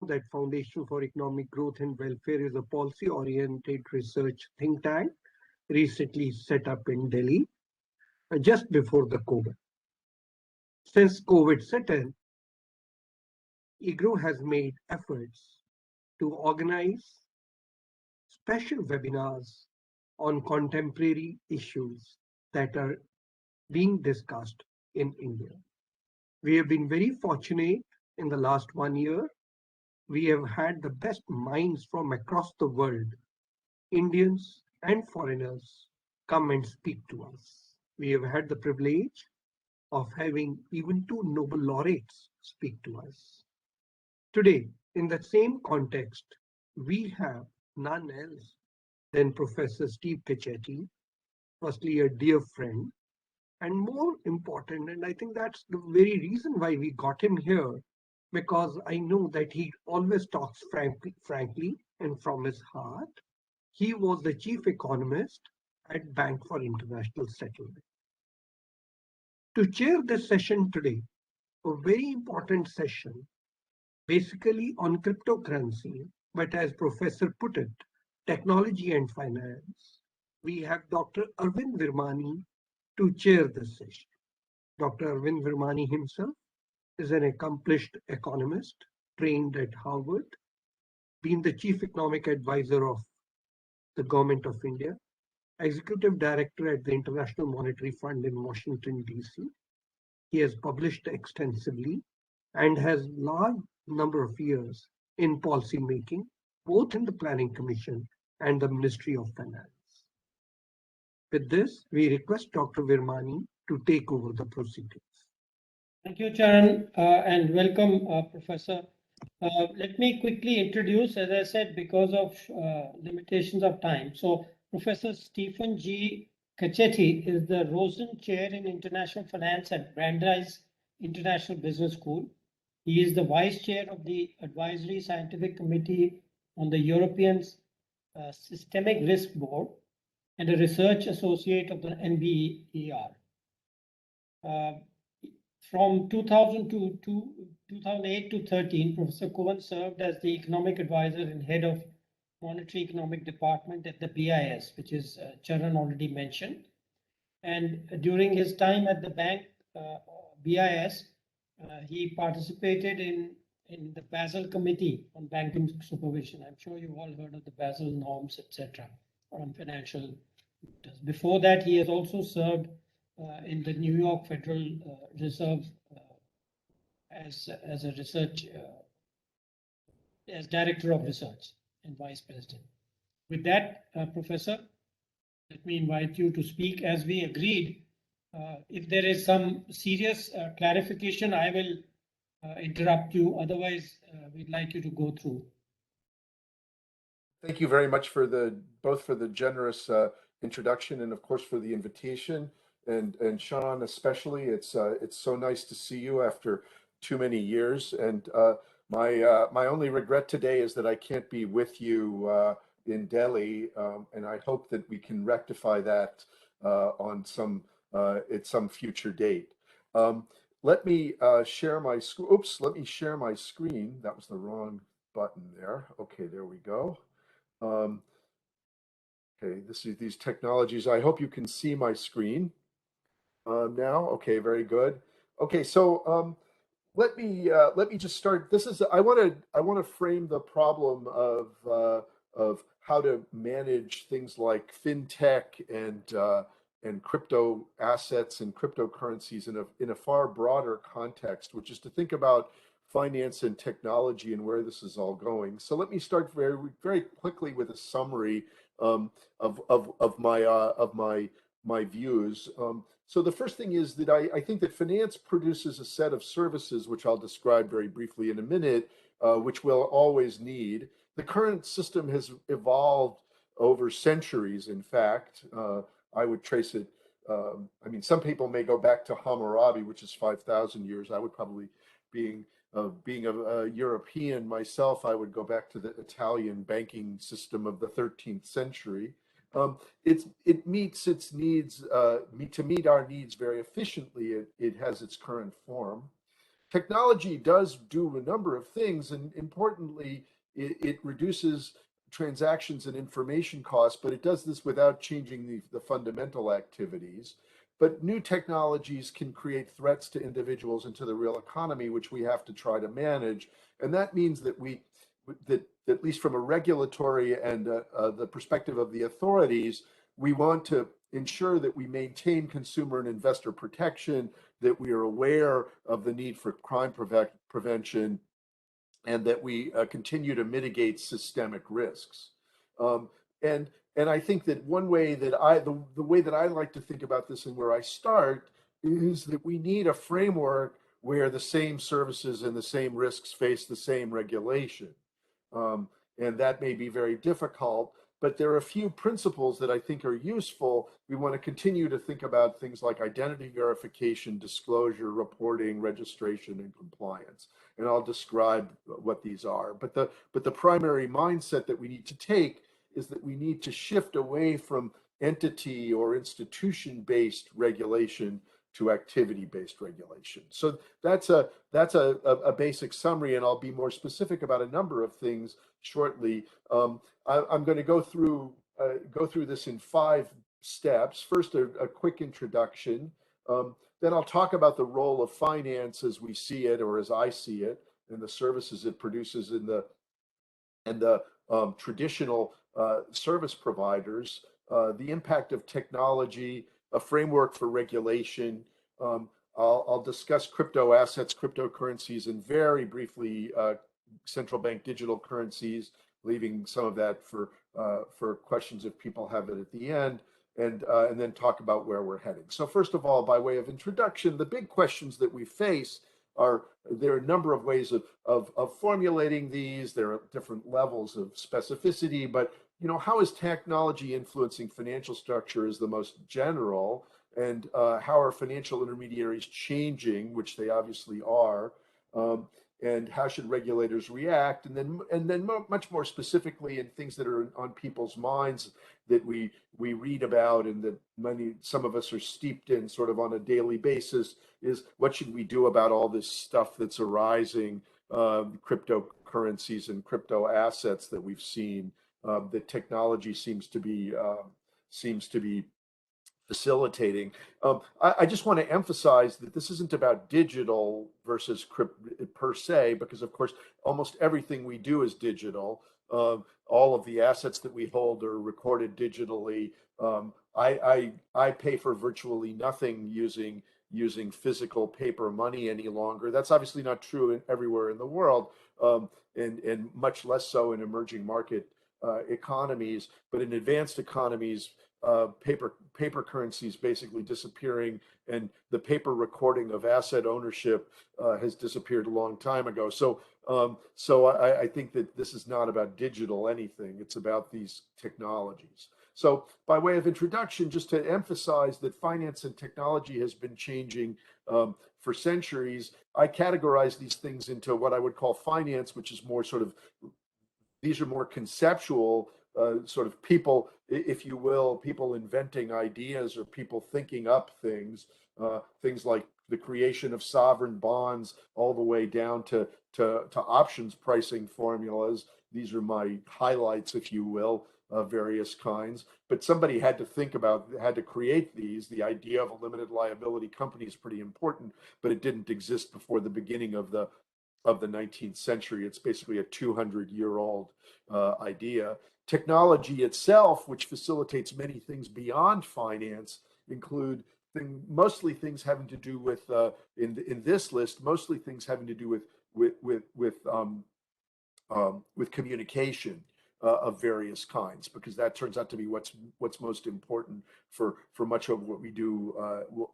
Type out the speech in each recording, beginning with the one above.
that Foundation for Economic Growth and Welfare is a policy-oriented research think tank recently set up in Delhi just before the COVID. Since COVID set in, EGROW has made efforts to organize special webinars on contemporary issues that are being discussed in India. We have been very fortunate in the last 1 year. We have had the best minds from across the world, Indians and foreigners, come and speak to us. We have had the privilege of having even 2 Nobel laureates speak to us. Today, in the same context, we have none else than Professor Steve Cecchetti, firstly a dear friend, and more important, and I think that's the very reason why we got him here, because I know that he always talks frankly and from his heart. He was the chief economist at Bank for International Settlement. To chair this session today, a very important session, basically on cryptocurrency, but as Professor put it, technology and finance, we have Dr. Arvind Virmani to chair this session. Dr. Arvind Virmani himself is an accomplished economist, trained at Harvard, been the chief economic advisor of the Government of India, executive director at the International Monetary Fund in Washington, D.C. He has published extensively and has large number of years in policy making, both in the Planning Commission and the Ministry of Finance. With this, we request Dr. Virmani to take over the proceedings. Thank you, Charan, and welcome, Professor. Let me quickly introduce, as I said, because of limitations of time. So, Professor Stephan G. Kachchetti is the Rosen Chair in International Finance at Brandeis International Business School. He is the Vice Chair of the Advisory Scientific Committee on the European Systemic Risk Board and a Research Associate of the NBER. From 2002 to 2008 to 13, Professor Cohen served as the Economic Advisor and Head of Monetary Economic Department at the BIS, which is Charan already mentioned. And during his time at the bank, BIS, he participated in the Basel Committee on Banking Supervision. I'm sure you've all heard of the Basel norms, etc. on financial matters. Before that, he has also served in the New York Federal Reserve as a research, as Director of Research and Vice President. With that, Professor, let me invite you to speak. As we agreed, if there is some serious clarification, I will interrupt you. Otherwise, we'd like you to go through. Thank you very much for both for the generous introduction and of course for the invitation. And Sean, especially, it's so nice to see you after too many years. And my only regret today is that I can't be with you in Delhi, and I hope that we can rectify that on at some future date. Let me share my screen. Oops, let me share my screen. That was the wrong button there. Okay, there we go. Okay, these technologies. I hope you can see my screen now. Okay, very good. Okay, so let me just start. This is I want to frame the problem of how to manage things like fintech and crypto assets and cryptocurrencies in a far broader context, which is to think about finance and technology and where this is all going. So let me start very quickly with a summary of my views. So the first thing is that I think that finance produces a set of services, which I'll describe very briefly in a minute, which we'll always need. The current system has evolved over centuries, in fact. I would trace it, I mean, some people may go back to Hammurabi, which is 5,000 years. I would probably, being a European myself, I would go back to the Italian banking system of the 13th century. It meets its needs, to meet our needs very efficiently. It has its current form. technology does do a number of things, and importantly, it reduces transactions and information costs, but it does this without changing the fundamental activities. But new technologies can create threats to individuals and to the real economy, which we have to try to manage. And that means that that at least from a regulatory and the perspective of the authorities, we want to ensure that we maintain consumer and investor protection, that we are aware of the need for crime prevention, and that we continue to mitigate systemic risks. Um, and I think that one way that the way that I like to think about this and where I start is that we need a framework where the same services and the same risks face the same regulation. And that may be very difficult, but there are a few principles that I think are useful. We want to continue to think about things like identity verification, disclosure, reporting, registration, and compliance. And I'll describe what these are. But the primary mindset that we need to take is that we need to shift away from entity or institution-based regulation to activity-based regulation. So that's a basic summary, and I'll be more specific about a number of things shortly. I'm going to go through this in 5 steps. First, a quick introduction. Then I'll talk about the role of finance as we see it, or as I see it, and the services it produces in the traditional service providers, the impact of technology, a framework for regulation. I'll discuss crypto assets, cryptocurrencies, and very briefly central bank digital currencies, leaving some of that for questions if people have it at the end, and then talk about where we're heading. So first of all, by way of introduction, the big questions that we face there are a number of ways of formulating these. There are different levels of specificity, but how is technology influencing financial structure is the most general, and how are financial intermediaries changing, which they obviously are, and how should regulators react, and then much more specifically in things that are on people's minds that we read about and that some of us are steeped in sort of on a daily basis, is what should we do about all this stuff that's arising, cryptocurrencies and crypto assets that we've seen, that technology seems to be facilitating. I just want to emphasize that this isn't about digital versus per se, because of course almost everything we do is digital. All of the assets that we hold are recorded digitally. I pay for virtually nothing using physical paper money any longer. That's obviously not true everywhere in the world, and much less so in emerging market economies. But in advanced economies, paper currencies basically disappearing, and the paper recording of asset ownership has disappeared a long time ago. So I think that this is not about digital anything. It's about these technologies. So by way of introduction, just to emphasize that finance and technology has been changing for centuries, I categorize these things into what I would call finance, which is more sort of, these are more conceptual, sort of people, if you will, people inventing ideas or people thinking up things, things like the creation of sovereign bonds all the way down to options pricing formulas. These are my highlights, if you will, of various kinds. But somebody had to create these. The idea of a limited liability company is pretty important, but it didn't exist before the beginning of the 19th century. It's basically a 200-year-old idea. Technology itself, which facilitates many things beyond finance, include mostly things having to do with in this list, mostly things having to do with communication of various kinds, because that turns out to be what's most important for much of what we do.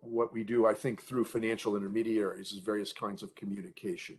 What we do, I think, through financial intermediaries is various kinds of communication.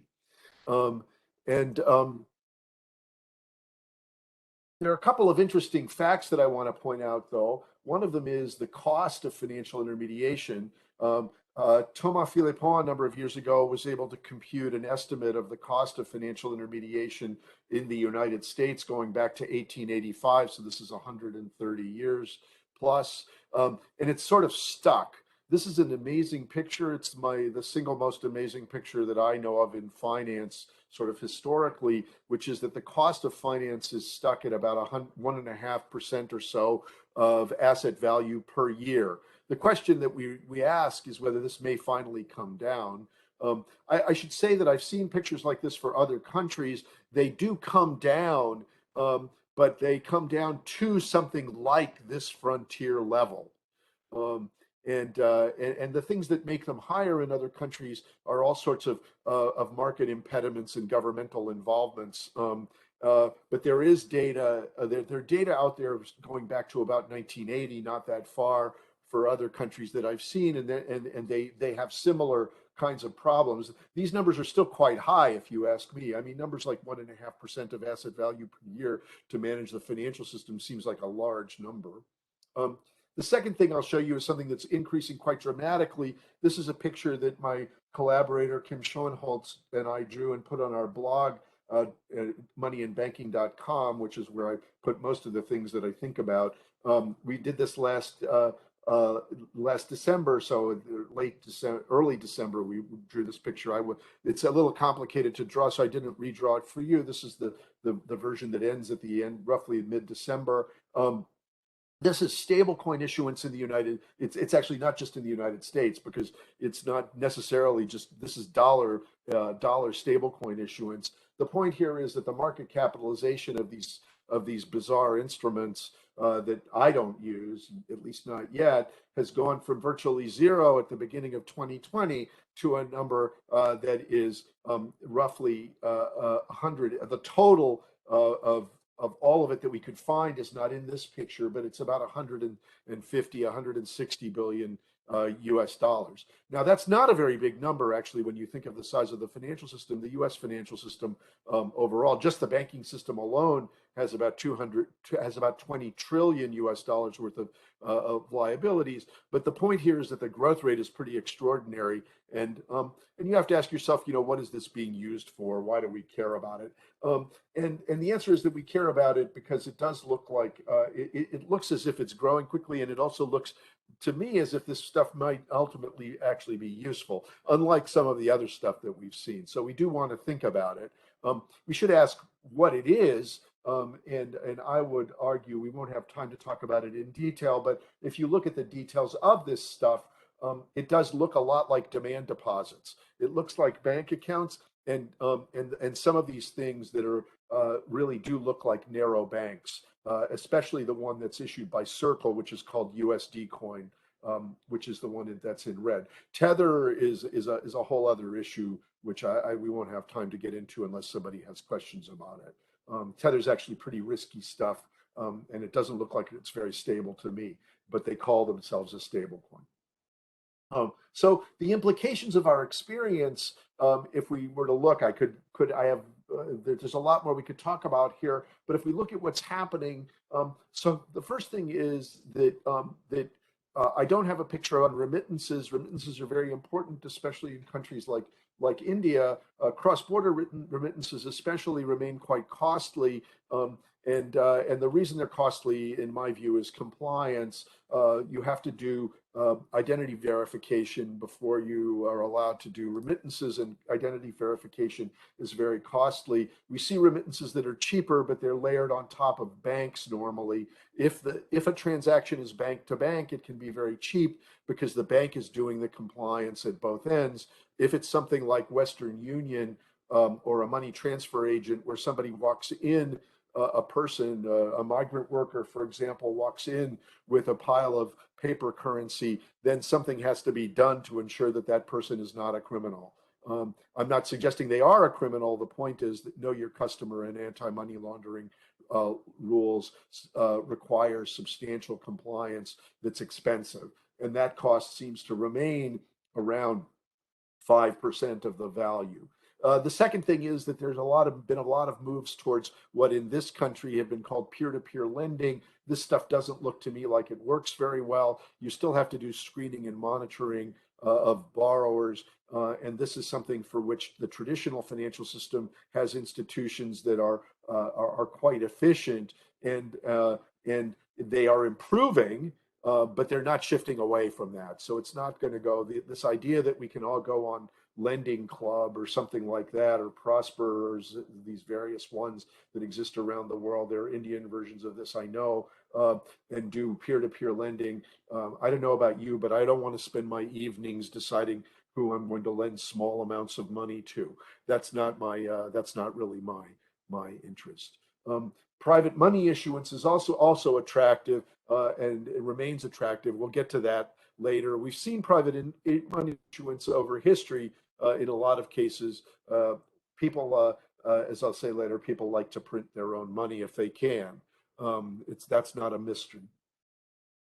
There are a couple of interesting facts that I want to point out, though. One of them is the cost of financial intermediation. Thomas Philippon, a number of years ago, was able to compute an estimate of the cost of financial intermediation in the United States going back to 1885. So this is 130 years plus. And it's sort of stuck. This is an amazing picture. It's the single most amazing picture that I know of in finance, sort of historically, which is that the cost of finance is stuck at about 1.5% or so of asset value per year. The question that we ask is whether this may finally come down. I should say that I've seen pictures like this for other countries. They do come down, but they come down to something like this frontier level. And the things that make them higher in other countries are all sorts of market impediments and governmental involvements. But there is data, there are data out there going back to about 1980, not that far, for other countries that I've seen, and they have similar kinds of problems. These numbers are still quite high, if you ask me. I mean, numbers like 1.5% of asset value per year to manage the financial system seems like a large number. The second thing I'll show you is something that's increasing quite dramatically. This is a picture that my collaborator Kim Schoenholtz and I drew and put on our blog, moneyandbanking.com, which is where I put most of the things that I think about. We did this last December, so late December, early December, we drew this picture. It's a little complicated to draw, so I didn't redraw it for you. This is the version that ends at the end, roughly mid-December. This is stablecoin issuance in the it's actually not just in the United States, because it's not necessarily just, this is dollar stablecoin issuance. The point here is that the market capitalization of these bizarre instruments that I don't use, at least not yet, has gone from virtually zero at the beginning of 2020 to a number that is roughly 100. The total of all of it that we could find is not in this picture, but it's about 150, 160 billion US dollars. Now, that's not a very big number, actually, when you think of the size of the financial system. The US financial system overall, just the banking system alone, has about 20 trillion US dollars worth of liabilities. But the point here is that the growth rate is pretty extraordinary. And you have to ask yourself, what is this being used for? Why do we care about it? And the answer is that we care about it because it does look like, it looks as if it's growing quickly, and it also looks to me as if this stuff might ultimately actually be useful, unlike some of the other stuff that we've seen. So we do want to think about it. We should ask what it is. And I would argue, we won't have time to talk about it in detail, but if you look at the details of this stuff, it does look a lot like demand deposits. It looks like bank accounts, and some of these things that are really do look like narrow banks, especially the one that's issued by Circle, which is called USD Coin, which is the one that's in red. Tether is a whole other issue, which we won't have time to get into unless somebody has questions about it. Tether's actually pretty risky stuff, and it doesn't look like it's very stable to me, but they call themselves a stable coin. So the implications of our experience, if we were to look, there's a lot more we could talk about here, but if we look at what's happening, so the first thing is that I don't have a picture on remittances. Remittances are very important, especially in countries like India. Cross-border remittances especially remain quite costly. And the reason they're costly, in my view, is compliance. You have to do identity verification before you are allowed to do remittances, and identity verification is very costly. We see remittances that are cheaper, but they're layered on top of banks normally. If a transaction is bank to bank, it can be very cheap because the bank is doing the compliance at both ends. If it's something like Western Union or a money transfer agent where somebody walks in, a person, a migrant worker, for example, walks in with a pile of paper currency, then something has to be done to ensure that that person is not a criminal. I'm not suggesting they are a criminal. The point is that know your customer and anti-money laundering rules require substantial compliance that's expensive. And that cost seems to remain around 5% of the value. The second thing is that there's been a lot of moves towards what in this country have been called peer-to-peer lending. This stuff doesn't look to me like it works very well. You still have to do screening and monitoring of borrowers, and this is something for which the traditional financial system has institutions that are quite efficient, and they are improving. but they're not shifting away from that. So it's not going to go, this idea that we can all go on Lending Club or something like that, or Prosper, or these various ones that exist around the world. There are Indian versions of this, I know, and do peer-to-peer lending. I don't know about you, but I don't want to spend my evenings deciding who I'm going to lend small amounts of money to. That's not really my interest. Private money issuance is also attractive, and it remains attractive. We'll get to that later. We've seen private money issuance over history. In a lot of cases, people, as I'll say later, people like to print their own money if they can. That's not a mystery.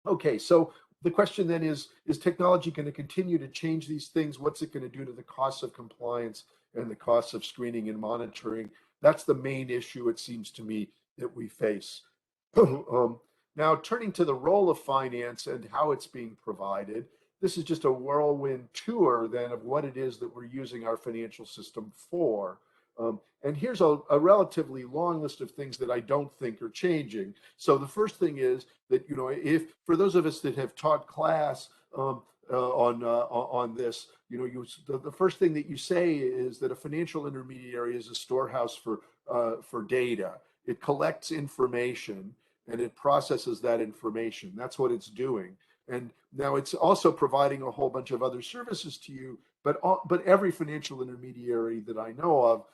Okay, so the question then is technology going to continue to change these things? What's it going to do to the costs of compliance and the costs of screening and monitoring? That's the main issue, it seems to me, that we face. Now, turning to the role of finance and how it's being provided, this is just a whirlwind tour then of what it is that we're using our financial system for. And here's a relatively long list of things that I don't think are changing. So the first thing is that, if for those of us that have taught class on this, the first thing that you say is that a financial intermediary is a storehouse for data. It collects information and it processes that information. That's what it's doing. And now it's also providing a whole bunch of other services to you, but every financial intermediary that I know of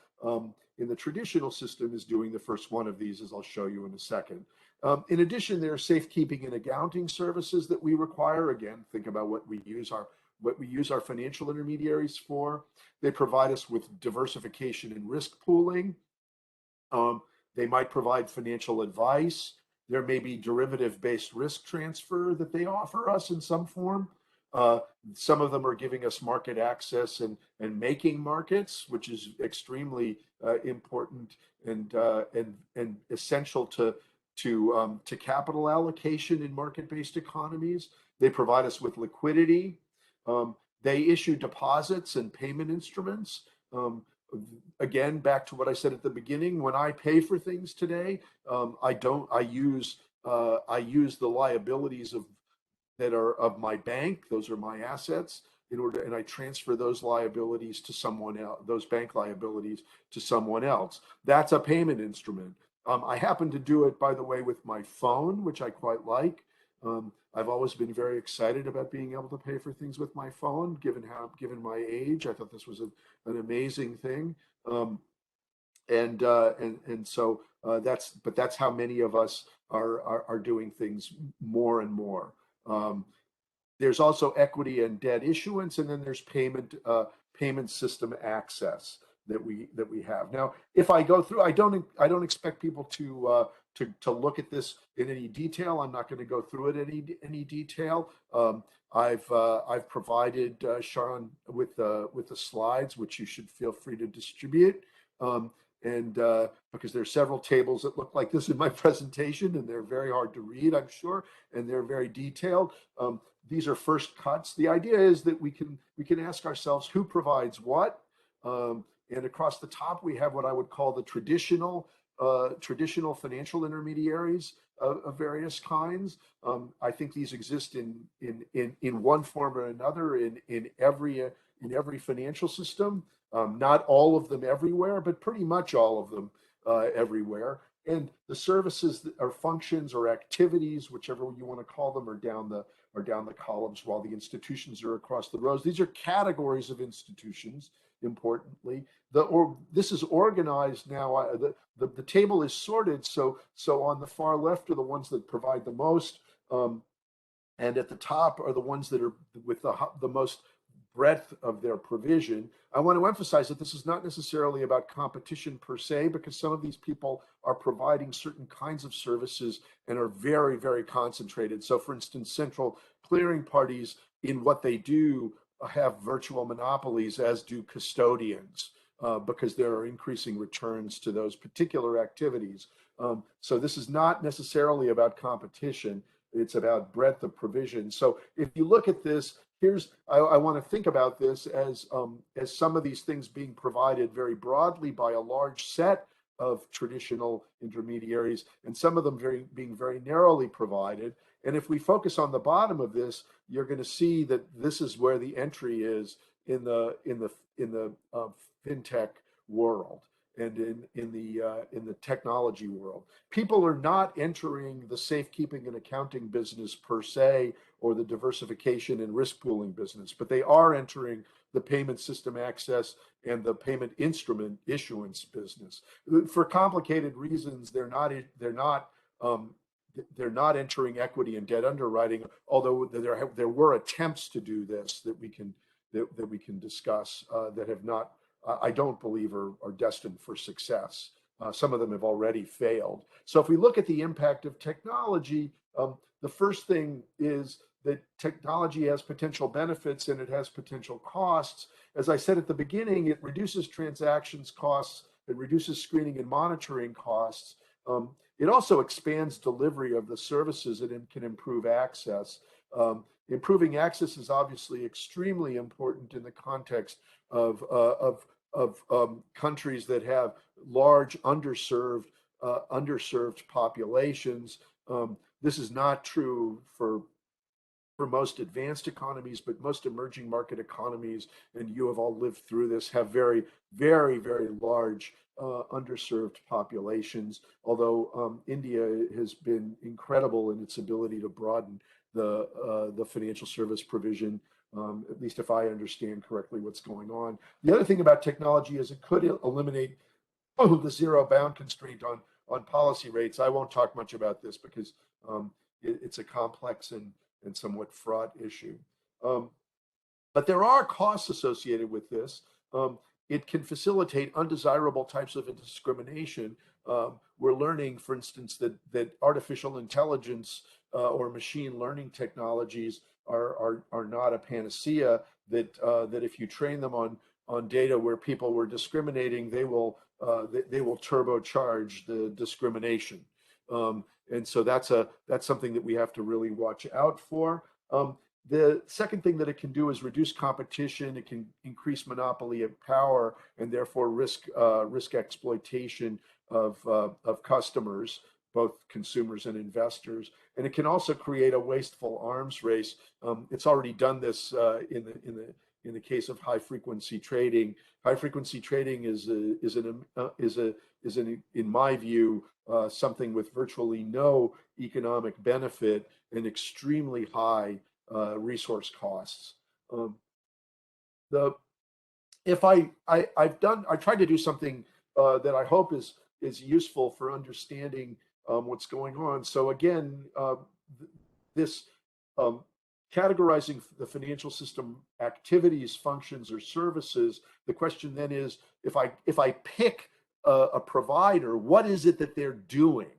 in the traditional system is doing the first one of these, as I'll show you in a second. In addition, there are safekeeping and accounting services that we require. Again, think about what we use our financial intermediaries for. They provide us with diversification and risk pooling. They might provide financial advice. There may be derivative-based risk transfer that they offer us in some form. Some of them are giving us market access and making markets, which is extremely important and essential to capital allocation in market-based economies. They provide us with liquidity. They issue deposits and payment instruments. Again, back to what I said at the beginning, when I pay for things today, I use the liabilities that are of my bank. Those are my assets and I transfer those liabilities to someone else, those bank liabilities to someone else. That's a payment instrument. I happen to do it, by the way, with my phone, which I quite like. I've always been very excited about being able to pay for things with my phone, given my age. I thought this was an amazing thing. So that's how many of us are doing things more and more. There's also equity and debt issuance, and then there's payment system access that we have. Now, if I go through, I don't expect people to look at this in any detail. I'm not going to go through it in any detail. I've provided Sharon with the slides, which you should feel free to distribute. Because there's several tables that look like this in my presentation, and they're very hard to read, I'm sure, and they're very detailed. These are first cuts. The idea is that we can ask ourselves who provides what, and across the top we have what I would call the traditional financial intermediaries of various kinds. I think these exist in one form or another in every financial system. Not all of them everywhere, but pretty much all of them everywhere. And the services or functions or activities, whichever you want to call them, are down the columns, while the institutions are across the rows. These are categories of institutions. Importantly, this is organized now. The table is sorted, so on the far left are the ones that provide the most, and at the top are the ones that are with the most breadth of their provision. I want to emphasize that this is not necessarily about competition per se, because some of these people are providing certain kinds of services and are very, very concentrated. So for instance, central clearing parties in what they do have virtual monopolies, as do custodians, because there are increasing returns to those particular activities. So this is not necessarily about competition. It's about breadth of provision. So if you look at this, I want to think about this as some of these things being provided very broadly by a large set of traditional intermediaries, and some of them being very narrowly provided. And if we focus on the bottom of this, you're going to see that this is where the entry is in the fintech world and in the technology world. People are not entering the safekeeping and accounting business per se, or the diversification and risk pooling business, but they are entering the payment system access and the payment instrument issuance business. For complicated reasons, they're not entering equity and debt underwriting, although there were attempts to do this that we can discuss that have not, I don't believe, are destined for success. Some of them have already failed. So if we look at the impact of technology, the first thing is that technology has potential benefits and it has potential costs. As I said at the beginning, it reduces transactions costs, it reduces screening and monitoring costs. It also expands delivery of the services and can improve access. Improving access is obviously extremely important in the context of countries that have large underserved populations. This is not true for most advanced economies, but most emerging market economies, and you have all lived through this, have very, very, very large underserved populations. Although India has been incredible in its ability to broaden the financial service provision, at least if I understand correctly what's going on. The other thing about technology is it could eliminate the zero bound constraint on policy rates. I won't talk much about this because it's a complex and somewhat fraught issue. But there are costs associated with this. It can facilitate undesirable types of discrimination. We're learning, for instance, that artificial intelligence or machine learning technologies are not a panacea, that if you train them on data where people were discriminating, they will turbocharge the discrimination. And so that's something that we have to really watch out for. The second thing that it can do is reduce competition. It can increase monopoly of power and therefore risk exploitation of customers, both consumers and investors. And it can also create a wasteful arms race. It's already done this in the case of high frequency trading. High frequency trading is in my view something with virtually no economic benefit and extremely high resource costs. I tried to do something that I hope is useful for understanding what's going on. So again, this categorizing the financial system activities, functions, or services. The question then is, if I pick a provider, what is it that they're doing?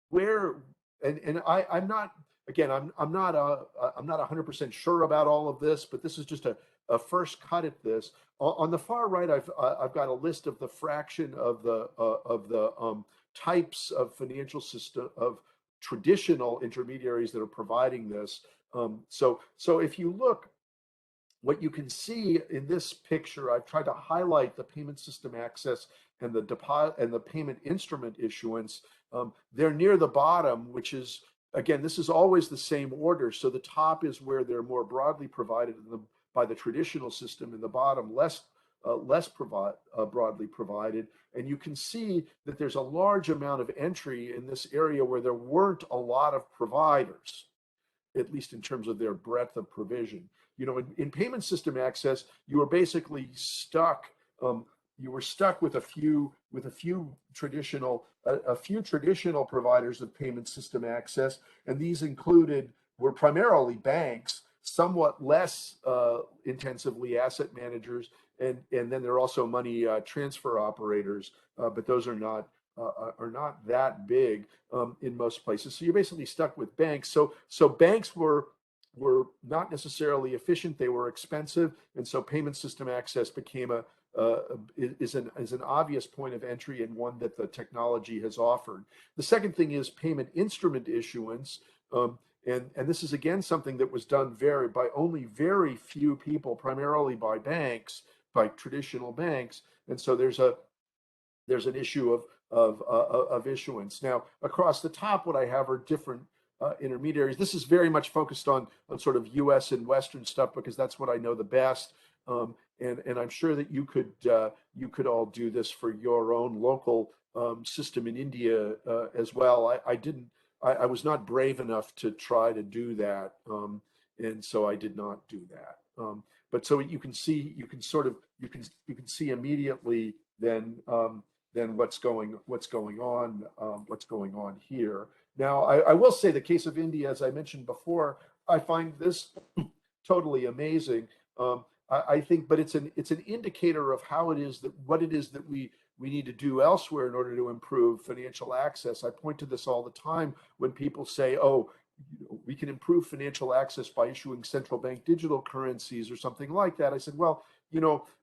Where I'm not, again, I'm not 100% sure about all of this, but this is just a first cut at this. On the far right, I've got a list of the fraction of the types of financial system of traditional intermediaries that are providing this. So if you look, what you can see in this picture, I've tried to highlight the payment system access and the deposit and the payment instrument issuance. They're near the bottom, which is, again, this is always the same order. So the top is where they're more broadly provided by the traditional system, and the bottom less broadly provided. And you can see that there's a large amount of entry in this area where there weren't a lot of providers, at least in terms of their breadth of provision. You know, in payment system access, you were basically stuck. You were stuck with a few traditional providers of payment system access, and these were primarily banks, somewhat less intensively asset managers, and then there are also money transfer operators, but those are not that big in most places. So you're basically stuck with banks. So banks were not necessarily efficient. They were expensive, and so payment system access became is an obvious point of entry, and one that the technology has offered. The second thing is payment instrument issuance, and this is again something that was done by only very few people, primarily by banks, by traditional banks, and so there's an issue of issuance. Now, across the top, what I have are different intermediaries. This is very much focused on sort of US and Western stuff because that's what I know the best. And I'm sure that you could all do this for your own local system in India as well. I was not brave enough to try to do that, and so I did not do that. But so you can see, you can see immediately then what's going on here. Now, I will say the case of India, as I mentioned before, I find this totally amazing. I think, but it's an indicator of how it is that what it is that we need to do elsewhere in order to improve financial access. I point to this all the time when people say, "Oh, we can improve financial access by issuing central bank digital currencies or something like that." I said, well,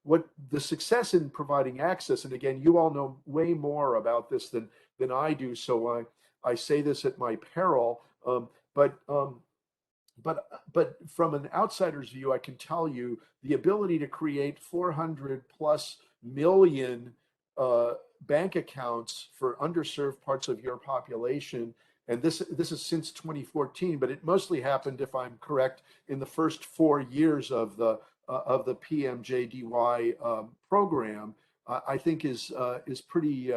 what the success in providing access, and again, you all know way more about this than I do, so I say this at my peril. But from an outsider's view, I can tell you the ability to create 400 plus million bank accounts for underserved parts of your population. And this is since 2014, but it mostly happened, if I'm correct, in the first 4 years of the PMJDY program. I think is pretty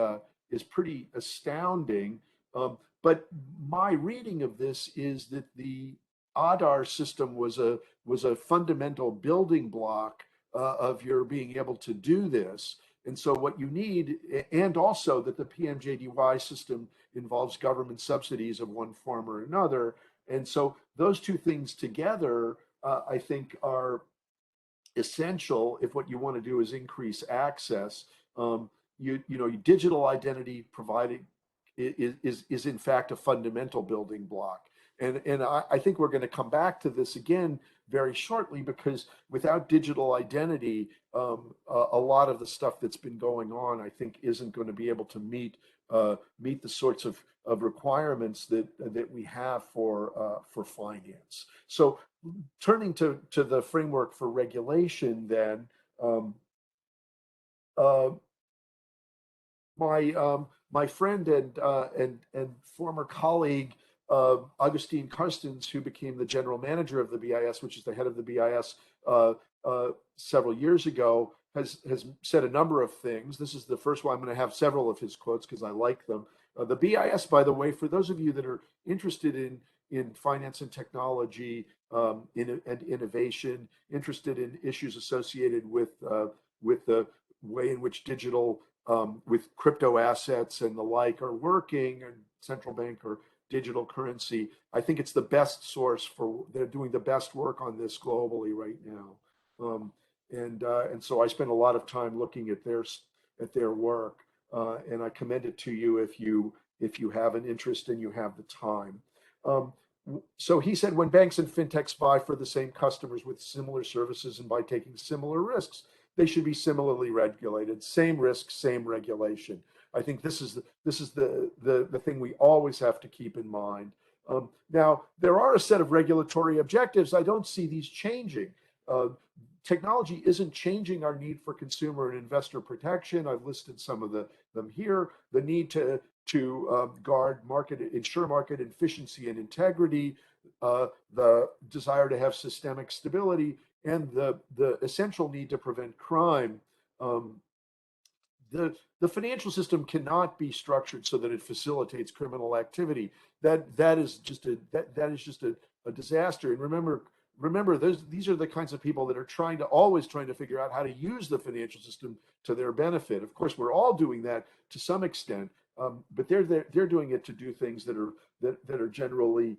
astounding. But my reading of this is that the Aadhaar system was a fundamental building block of your being able to do this. And so what you need, and also that the PMJDY system involves government subsidies of one form or another. And so those two things together, I think, are essential if what you want to do is increase access. Digital identity providing is in fact a fundamental building block. And I think we're going to come back to this again very shortly, because without digital identity, a lot of the stuff that's been going on, I think, isn't going to be able to meet the sorts of requirements that we have for finance. So turning to the framework for regulation, then my friend and former colleague Augustine Carstens, who became the general manager of the BIS, which is the head of the BIS several years ago, has said a number of things. This is the first one. I'm going to have several of his quotes because I like them. The BIS, by the way, for those of you that are interested in finance and technology and innovation, interested in issues associated with the way in which digital with crypto assets and the like are working, and central bank or digital currency, I think it's the best source for, they're doing the best work on this globally right now. And so I spend a lot of time looking at their work, and I commend it to you if you have an interest and you have the time. So he said, when banks and fintechs vie for the same customers with similar services and by taking similar risks, they should be similarly regulated. Same risk, same regulation. I think this is the thing we always have to keep in mind. Now, there are a set of regulatory objectives. I don't see these changing. Technology isn't changing our need for consumer and investor protection. I've listed some of them here. The need to ensure market efficiency and integrity, the desire to have systemic stability, and the essential need to prevent crime. The financial system cannot be structured so that it facilitates criminal activity. That is just a disaster. And remember, these are the kinds of people that are always trying to figure out how to use the financial system to their benefit. Of course, we're all doing that to some extent, but they're doing it to do things that are generally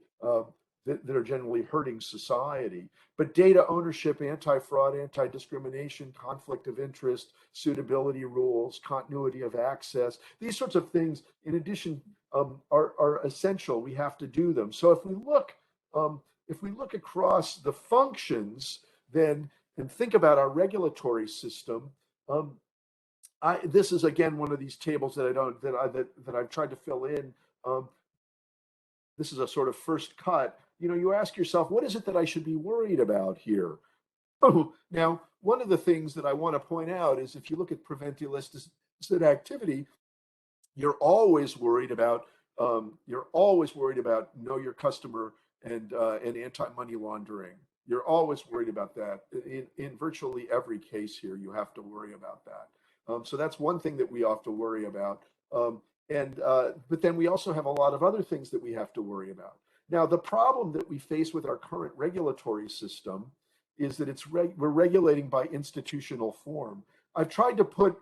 hurting society. But data ownership, anti-fraud, anti-discrimination, conflict of interest, suitability rules, continuity of access, these sorts of things, in addition, are essential. We have to do them. So if we look across the functions, then, and think about our regulatory system, this is again one of these tables that I've tried to fill in. This is a sort of first cut. You ask yourself, what is it that I should be worried about here? Now, one of the things that I want to point out is, if you look at prevent illicit activity, you're always worried about You're always worried about know your customer and anti-money laundering. You're always worried about that. In virtually every case here, you have to worry about that. So that's one thing that we have to worry about. But then we also have a lot of other things that we have to worry about. Now, the problem that we face with our current regulatory system is that we're regulating by institutional form. I've tried to put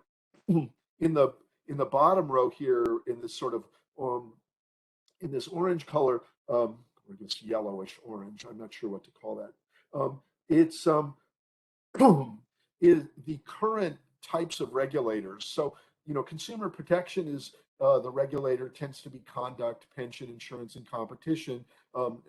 in the bottom row here in this sort of in this orange color, or this yellowish orange. I'm not sure what to call that. It's is the current types of regulators. So, consumer protection is the regulator tends to be conduct, pension, insurance, and competition,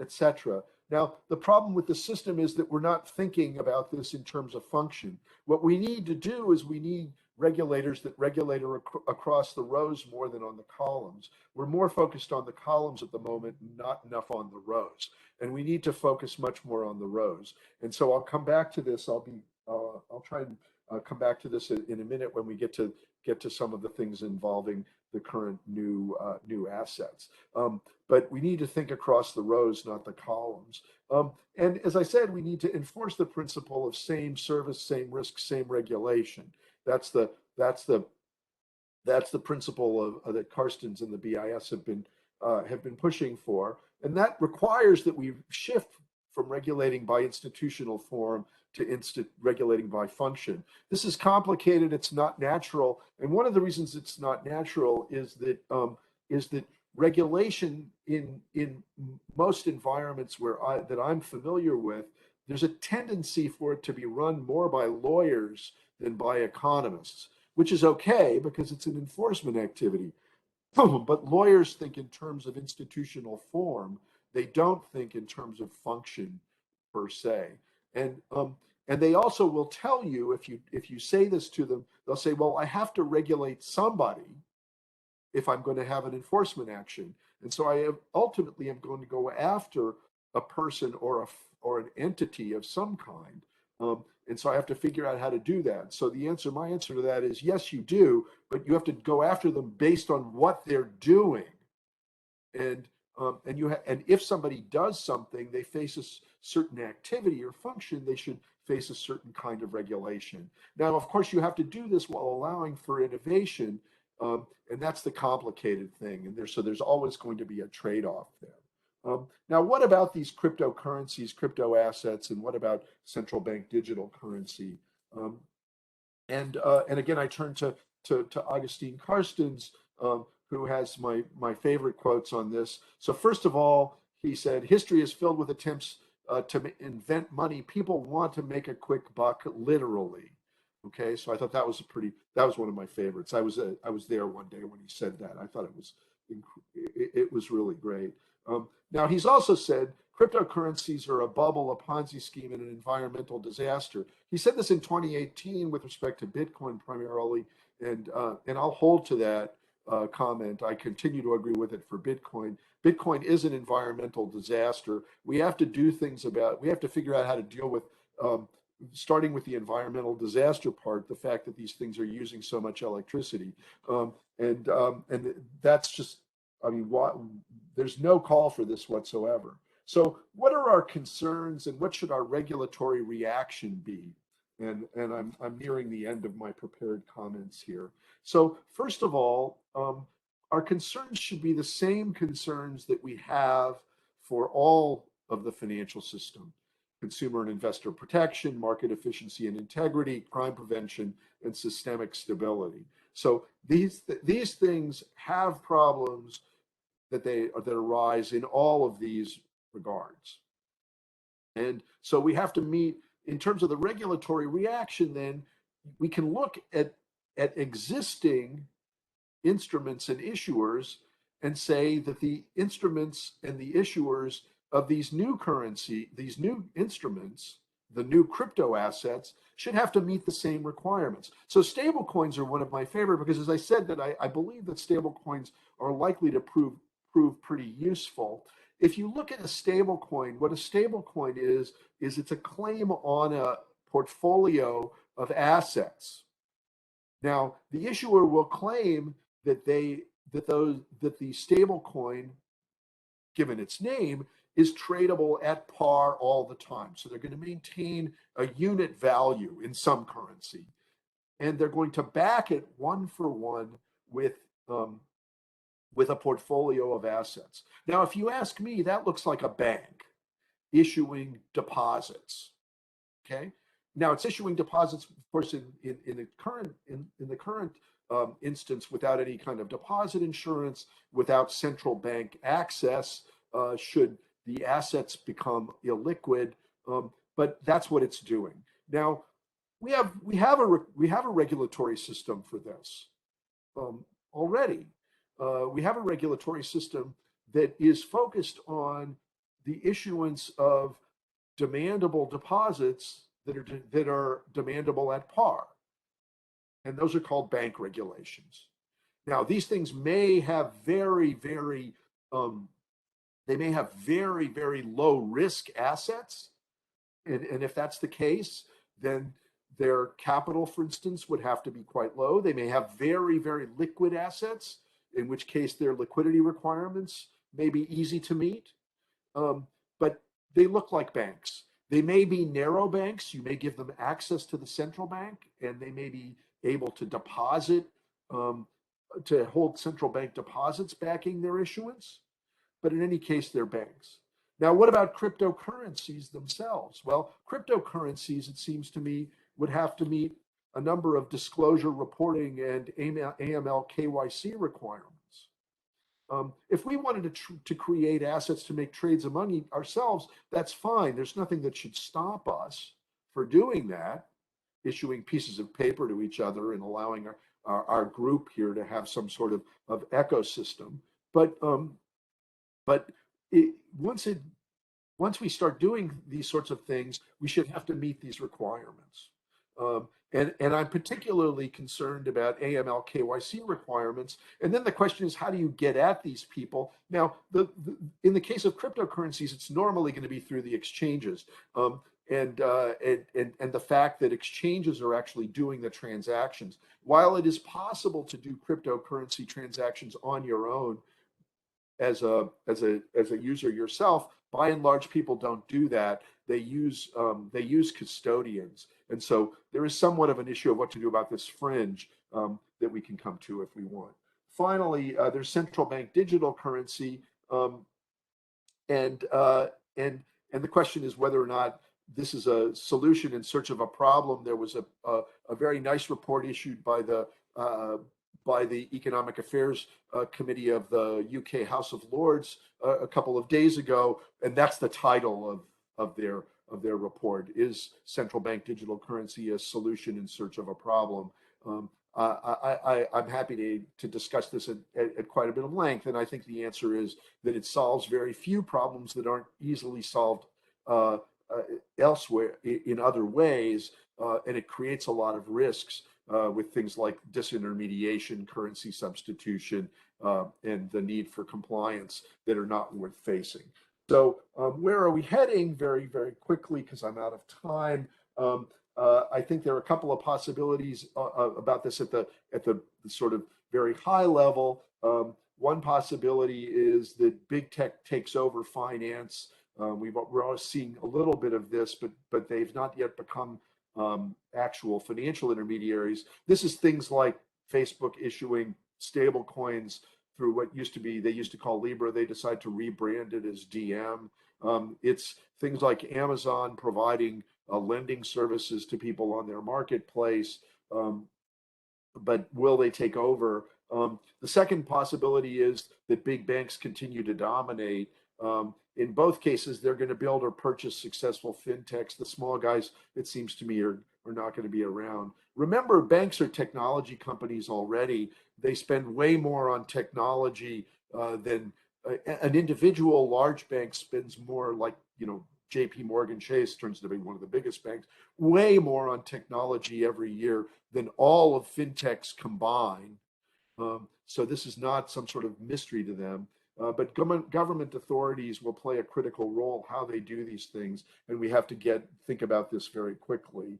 etc. Now, the problem with the system is that we're not thinking about this in terms of function. What we need to do is we need regulators that regulate across the rows more than on the columns. We're more focused on the columns at the moment, not enough on the rows. And we need to focus much more on the rows. And so I'll come back to this. I'll try and come back to this in a minute when we get to some of the things involving the current new assets. But we need to think across the rows, not the columns. And as I said, we need to enforce the principle of same service, same risk, same regulation. That's the principle that Carstens and the BIS have been pushing for, and that requires that we shift from regulating by institutional form to regulating by function. This is complicated. It's not natural, and one of the reasons it's not natural is that regulation in most environments that I'm familiar with, there's a tendency for it to be run more by lawyers than by economists, which is okay because it's an enforcement activity. But lawyers think in terms of institutional form. They don't think in terms of function per se. And they also will tell you, if you say this to them, they'll say, well, I have to regulate somebody if I'm going to have an enforcement action. And so I ultimately am going to go after a person or an entity of some kind. And so I have to figure out how to do that. So my answer to that is yes, you do, but you have to go after them based on what they're doing. And if somebody does something, they face a certain activity or function, they should face a certain kind of regulation. Now, of course, you have to do this while allowing for innovation, and that's the complicated thing. And there's always going to be a trade-off there. Now, what about these cryptocurrencies, crypto assets, and what about central bank digital currency? And again, I turn to Augustine Carstens, who has my favorite quotes on this. So first of all, he said, history is filled with attempts to invent money. People want to make a quick buck, literally. Okay, so I thought that was one of my favorites. I was there one day when he said that. I thought it was really great. Now, he's also said cryptocurrencies are a bubble, a Ponzi scheme, and an environmental disaster. He said this in 2018 with respect to Bitcoin primarily, and I'll hold to that comment. I continue to agree with it for Bitcoin. Bitcoin is an environmental disaster. We have to figure out how to deal with, starting with the environmental disaster part, the fact that these things are using so much electricity. And that's just, there's no call for this whatsoever. So what are our concerns and what should our regulatory reaction be? And I'm nearing the end of my prepared comments here. So first of all, our concerns should be the same concerns that we have for all of the financial system: consumer and investor protection, market efficiency and integrity, crime prevention, and systemic stability. So these things have problems that arise in all of these regards. And so we have to meet, in terms of the regulatory reaction, then we can look at existing instruments and issuers and say that the instruments and the issuers of these new instruments, the new crypto assets, should have to meet the same requirements. So stable coins are one of my favorite because, as I said, that I believe that stable coins are likely to prove pretty useful. If you look at a stable coin, what a stable coin is it's a claim on a portfolio of assets. Now, the issuer will claim that that the stable coin, given its name, is tradable at par all the time. So they're going to maintain a unit value in some currency, and they're going to back it one for one with a portfolio of assets. Now, if you ask me, that looks like a bank issuing deposits. Okay. Now it's issuing deposits, of course, in the current instance, without any kind of deposit insurance, without central bank access, should the assets become illiquid. But that's what it's doing. Now we have a regulatory system for this already. We have a regulatory system that is focused on the issuance of demandable deposits that are demandable at par, and those are called bank regulations. Now, these things may have very low risk assets, and if that's the case, then their capital, for instance, would have to be quite low. They may have very liquid assets, in which case their liquidity requirements may be easy to meet. But they look like banks. They may be narrow banks. You may give them access to the central bank, and they may be able to deposit, to hold central bank deposits backing their issuance. But in any case, they're banks. Now, what about cryptocurrencies themselves? Well, cryptocurrencies, it seems to me, would have to meet a number of disclosure reporting and AML KYC requirements. If we wanted to create assets to make trades among ourselves, that's fine. There's nothing that should stop us for doing that, issuing pieces of paper to each other and allowing our group here to have some sort of ecosystem. But once we start doing these sorts of things, we should have to meet these requirements. And I'm particularly concerned about AML KYC requirements. And then the question is, how do you get at these people? Now, in the case of cryptocurrencies, it's normally going to be through the exchanges. And the fact that exchanges are actually doing the transactions. While it is possible to do cryptocurrency transactions on your own as a user yourself, by and large, people don't do that. They use custodians, and so there is somewhat of an issue of what to do about this fringe that we can come to if we want. Finally, there's central bank digital currency, and the question is whether or not this is a solution in search of a problem. There was a very nice report issued by the Economic Affairs Committee of the UK House of Lords a couple of days ago, and that's the title of their report: is central bank digital currency a solution in search of a problem? I'm happy to discuss this at quite a bit of length, and I think the answer is that it solves very few problems that aren't easily solved elsewhere in other ways, and it creates a lot of risks with things like disintermediation, currency substitution, and the need for compliance that are not worth facing. So where are we heading? Very quickly, because I'm out of time. I think there are a couple of possibilities about this at the sort of very high level. One possibility is that big tech takes over finance. We're all seeing a little bit of this, but they've not yet become actual financial intermediaries. This is things like Facebook issuing stable coins through what they used to call Libra. They decide to rebrand it as DM. It's things like Amazon providing lending services to people on their marketplace. But will they take over? The second possibility is that big banks continue to dominate. In both cases, they're going to build or purchase successful fintechs. The small guys, it seems to me, are not going to be around. Remember, banks are technology companies already. They spend way more on technology than an individual large bank spends more, like, JP Morgan Chase turns to be one of the biggest banks, way more on technology every year than all of fintechs combined. So this is not some sort of mystery to them. But government authorities will play a critical role how they do these things, and we have to think about this very quickly.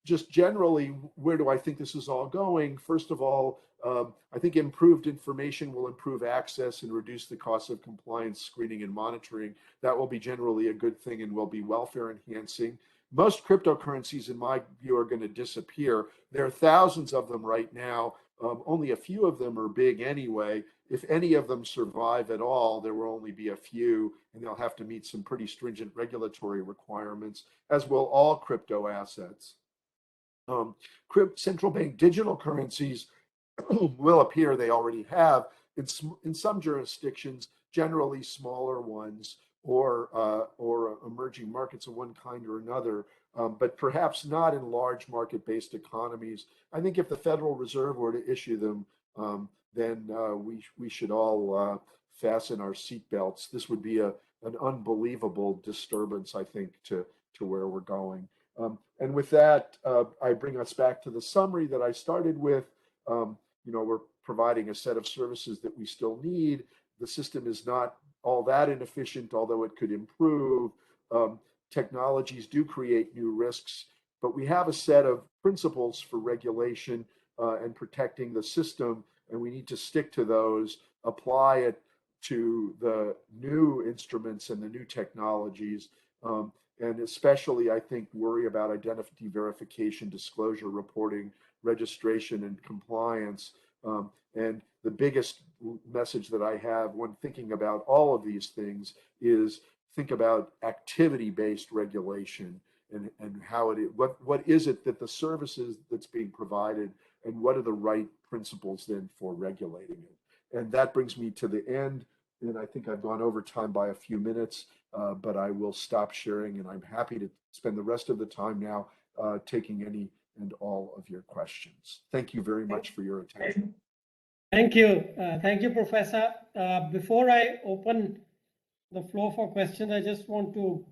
just generally, where do I think this is all going? First of all, I think improved information will improve access and reduce the cost of compliance, screening, and monitoring. That will be generally a good thing and will be welfare enhancing. Most cryptocurrencies, in my view, are going to disappear. There are thousands of them right now. Only a few of them are big anyway. If any of them survive at all, there will only be a few, and they'll have to meet some pretty stringent regulatory requirements, as will all crypto assets. Central bank digital currencies will appear, they already have, in some jurisdictions, generally smaller ones, or emerging markets of one kind or another, but perhaps not in large market-based economies. I think if the Federal Reserve were to issue them, then we should all fasten our seatbelts. This would be an unbelievable disturbance, I think, to where we're going. And with that, I bring us back to the summary that I started with. We're providing a set of services that we still need. The system is not all that inefficient, although it could improve. Technologies do create new risks, but we have a set of principles for regulation and protecting the system, and we need to stick to those, apply it to the new instruments and the new technologies, and especially, I think, worry about identity verification, disclosure reporting, registration, and compliance. And the biggest message that I have when thinking about all of these things is think about activity-based regulation and how it is, what is it that the services that's being provided, and what are the right principles then for regulating it. And that brings me to the end. And I think I've gone over time by a few minutes, but I will stop sharing, and I'm happy to spend the rest of the time now taking any and all of your questions. Thank you very much for your attention. Thank you. Thank you, Professor. Before I open the floor for questions, I just want to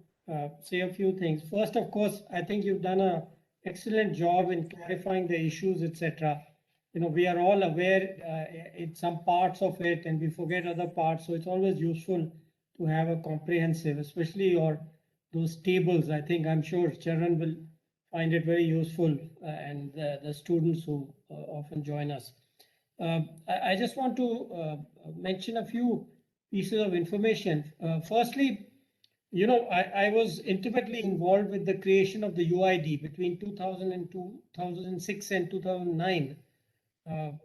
say a few things. First, of course, I think you've done an excellent job in clarifying the issues, etc. We are all aware in some parts of it, and we forget other parts. So it's always useful to have a comprehensive, especially those tables. I'm sure Charan will find it very useful, and the students who often join us. I just want to mention a few pieces of information. Firstly, I was intimately involved with the creation of the UID between 2006 and 2009.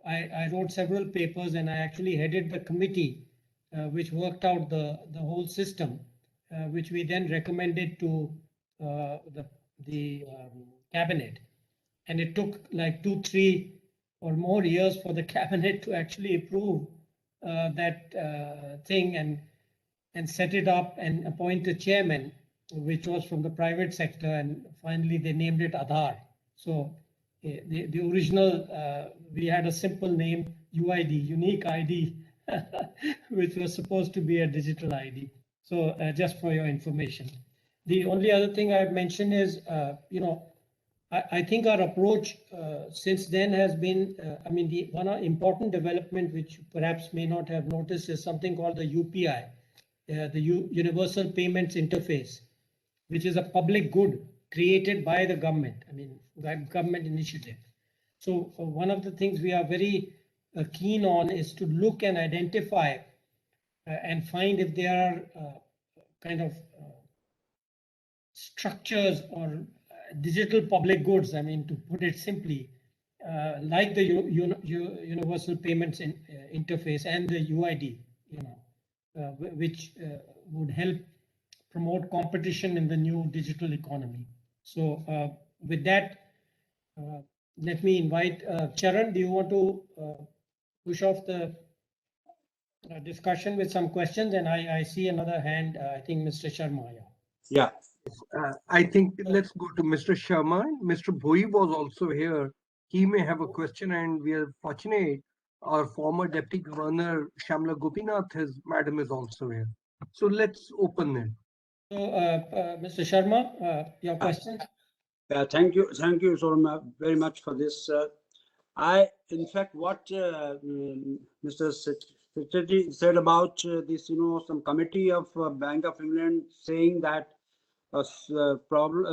I wrote several papers, and I actually headed the committee which worked out the whole system, which we then recommended to the cabinet. And it took like 2-3 or more years for the cabinet to actually approve that thing and set it up and appoint a chairman, which was from the private sector. And finally, they named it Aadhaar. So the original, we had a simple name, UID, unique ID, which was supposed to be a digital ID. So just for your information. The only other thing I've mentioned is, I think our approach since then has been, the one important development which perhaps may not have noticed is something called the UPI, the Universal Payments Interface, which is a public good created by the government, government initiative. So one of the things we are very keen on is to look and identify and find if there are kind of structures or digital public goods, to put it simply, like the Universal Payments Interface and the UID, which would help promote competition in the new digital economy. So with that, let me invite Charan. Do you want to push off the discussion with some questions? And I see another hand, I think Mr. Sharma. Yeah. I think let's go to Mr. Sharma. Mr. Bhoi was also here. He may have a question, and we are fortunate our former Deputy Governor Shamla Gopinath, madam, is also here. So let's open it. So, Mr. Sharma, your question. Thank you so very much for this. In fact, what Mr. Cecchetti said about this, some committee of Bank of England saying that a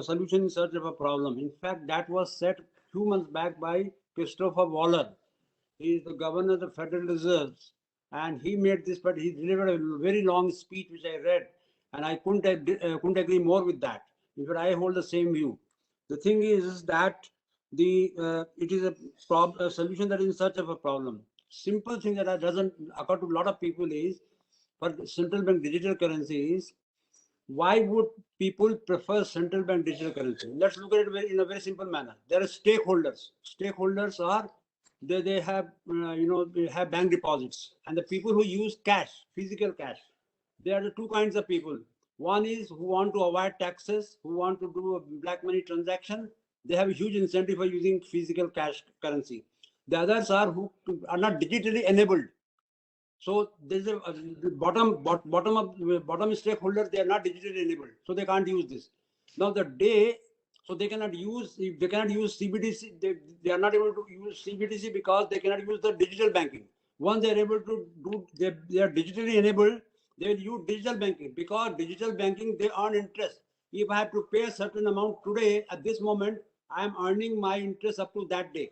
solution in search of a problem. In fact, that was set 2 months back by Christopher Waller. He is the governor of the Federal Reserves, and he made this, but he delivered a very long speech which I read, and I couldn't agree more with that. In fact, I hold the same view. The thing is that it is a solution that is in search of a problem. Simple thing that doesn't occur to a lot of people is, for central bank digital currencies, why would people prefer central bank digital currency? Let's look at it in a very simple manner. There are stakeholders. Stakeholders are they have they have bank deposits, and the people who use cash, physical cash, there are the two kinds of people. One is who want to avoid taxes, who want to do a black money transaction. They have a huge incentive for using physical cash currency. The others are who are not digitally enabled. So there's a bottom stakeholders, they are not digitally enabled, so they can't use this. Now the day, so they cannot use, if they cannot use CBDC, they are not able to use CBDC because they cannot use the digital banking. Once they are able to do, they are digitally enabled, they will use digital banking, because digital banking, they earn interest. If I have to pay a certain amount today, at this moment, I am earning my interest up to that day.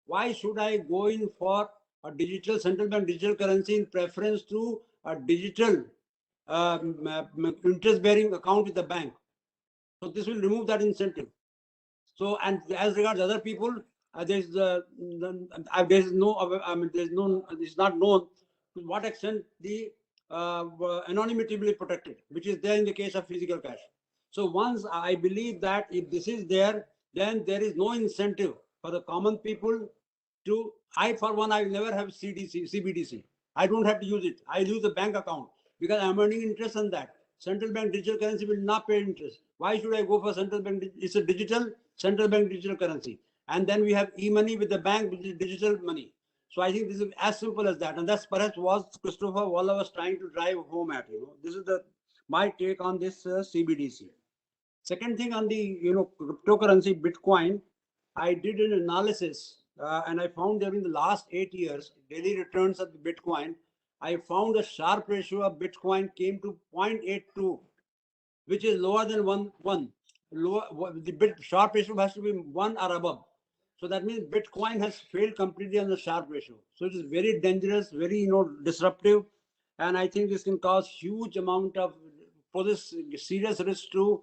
Why should I go in for a digital central bank digital currency in preference to a digital interest-bearing account with the bank? So this will remove that incentive. So, and as regards other people, there's no, it's not known to what extent the anonymity will be protected, which is there in the case of physical cash. So once I believe that if this is there, then there is no incentive for the common people to, I for one, I will never have CBDC. I don't have to use it. I use the bank account because I'm earning interest on that. Central bank digital currency will not pay interest. Why should I go for central bank? It's a digital central bank digital currency. And then we have e-money with the bank, which is digital money. So I think this is as simple as that. And that's perhaps what Christopher Waller was trying to drive home at. This is my take on this CBDC. Second thing on the cryptocurrency Bitcoin, I did an analysis and I found that in the last 8 years, daily returns of the Bitcoin, I found a Sharpe ratio of Bitcoin came to 0.82, which is lower than 1. The Sharpe ratio has to be 1 or above. So that means Bitcoin has failed completely on the Sharpe ratio. So it is very dangerous, very disruptive, and I think this can cause huge amount of serious risk to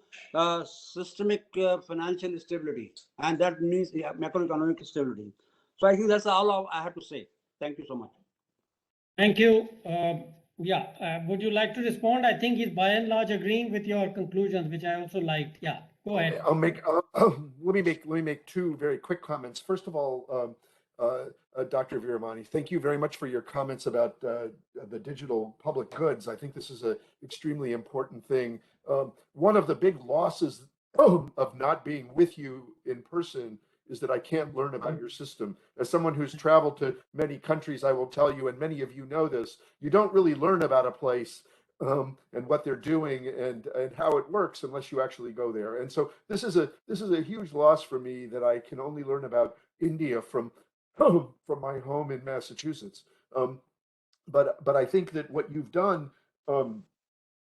systemic financial stability, and that means macroeconomic stability. So I think that's all I have to say. Thank you so much. Thank you. Would you like to respond? I think he's by and large agreeing with your conclusions, which I also liked. Yeah, go ahead. I'll make. Let me make two very quick comments. First of all, Dr. Viramani, thank you very much for your comments about the digital public goods. I think this is an extremely important thing. One of the big losses of not being with you in person is that I can't learn about your system. As someone who's traveled to many countries, I will tell you, and many of you know this, you don't really learn about a place and what they're doing and how it works unless you actually go there. And so this is a huge loss for me, that I can only learn about India from my home in Massachusetts. But I think that what you've done